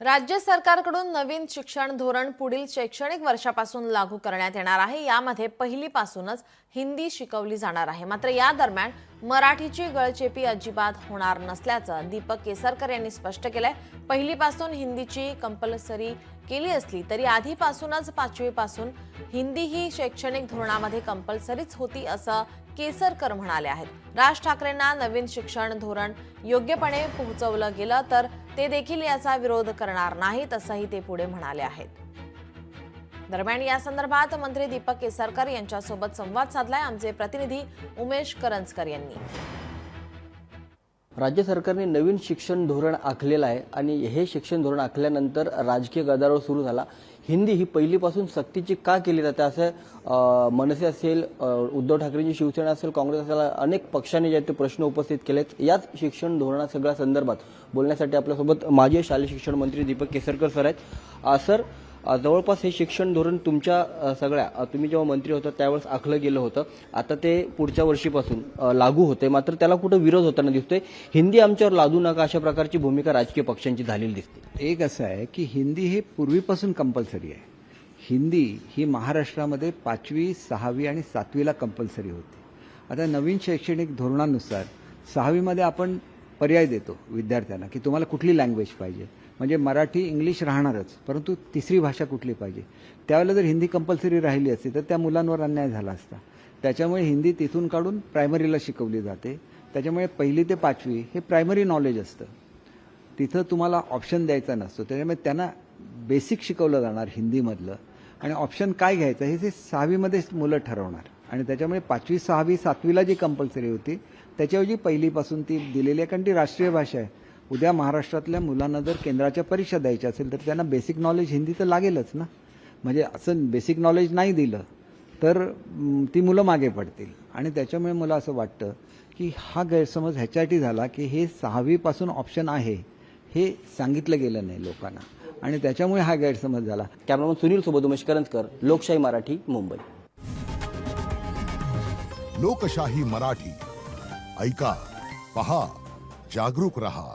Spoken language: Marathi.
राज्य सरकारकडून नवीन शिक्षण धोरण पुढील शैक्षणिक वर्षापासून लागू करण्यात येणार आहे। यामध्ये पहिलीपासूनच हिंदी शिकवली जाणार आहे। मात्र या दरम्यान मराठीची गळचेपी अजिबात होणार नसल्याचं दीपक केसरकर यांनी स्पष्ट केलंय। पहिलीपासून हिंदीची कंपल्सरी केली असली तरी आधीपासूनच 5वी पासून हिंदी ही शैक्षणिक धोरणामध्ये कंपल्सरीच होती असं केसरकर म्हणाले आहेत। राज ठाकरेंना नवीन शिक्षण धोरण योग्यपणे पोहोचवलं गेलं तर ते देखील याचा विरोध करणार नाहीत असंही ते पुढे म्हणाले आहेत। दरम्यान या संदर्भात मंत्री दीपक केसरकर यांच्यासोबत संवाद साधलाय आमचे प्रतिनिधी उमेश करंजकर यांनी। राज्य सरकारने नवीन शिक्षण धोरण आखलेलं आहे आणि हे शिक्षण धोरण आखल्यानंतर राजकीय गदारोळ सुरू झाला। हिंदी ही पहिलीपासून सक्तीची का केली जाते असं मनसे असेल, उद्धव ठाकरेंची शिवसेना असेल, काँग्रेस असेल, अनेक पक्षांनी जे ते प्रश्न उपस्थित केलेत। याच शिक्षण धोरणा सगळ्या संदर्भात बोलण्यासाठी आपल्यासोबत माजी शालेय शिक्षण मंत्री दीपक केसरकर सर आहेत। सर, जवळपास हे शिक्षण धोरण तुमच्या सगळ्या तुम्ही जेव्हा मंत्री होता त्यावेळेस आखलं गेलं होतं। आता ते पुढच्या वर्षीपासून लागू होते, मात्र त्याला कुठं विरोध होताना दिसतोय। हिंदी आमच्यावर लादू नका अशा प्रकारची भूमिका राजकीय पक्षांची झालेली दिसते। एक असं आहे की हिंदी हे पूर्वीपासून कंपल्सरी आहे। हिंदी ही महाराष्ट्रामध्ये 5वी, 6वी आणि 7वीला कंपल्सरी होती। आता नवीन शैक्षणिक धोरणानुसार 6वीमध्ये आपण पर्याय देतो विद्यार्थ्यांना की तुम्हाला कुठली लँग्वेज पाहिजे, म्हणजे मराठी, इंग्लिश राहणारच, परंतु तिसरी भाषा कुठली पाहिजे। त्यावेळेला जर हिंदी कंपल्सरी राहिली असती तर त्या मुलांवर अन्याय झाला असता। त्याच्यामुळे हिंदी तिथून काढून प्रायमरीला शिकवली जाते। त्याच्यामुळे 1ली ते 5वी हे प्रायमरी नॉलेज असतं, तिथं तुम्हाला ऑप्शन द्यायचा नसतो। त्याच्यामुळे त्यांना बेसिक शिकवलं जाणार हिंदीमधलं, आणि ऑप्शन काय घ्यायचं हे 6वीमध्येच मुलं ठरवणार। आणि त्याच्यामुळे 5वी, 6वी, 7वीला जी कंपल्सरी होती त्याच्याऐवजी पहिलीपासून ती दिलेली आहे, कारण ती राष्ट्रीय भाषा आहे। उद्या महाराष्ट्रातल्या मुलांना जर केंद्राच्या परीक्षा द्यायच्या असेल तर त्यांना बेसिक नॉलेज हिंदीचं लागेलच ना। म्हणजे असं बेसिक नॉलेज नाही दिलं तर ती मुलं मागे पडतील। आणि त्याच्यामुळे मला असं वाटतं की हा गैरसमज ह्याच्यासाठी झाला की हे 6वीपासून ऑप्शन आहे हे सांगितलं गेलं नाही लोकांना, आणि त्याच्यामुळे हा गैरसमज झाला। कॅमेरामन सुनील सोबत उमेश करंजकर, लोकशाही मराठी, मुंबई। लोकशाही मराठी ऐका, पहा, जागरूक रहा।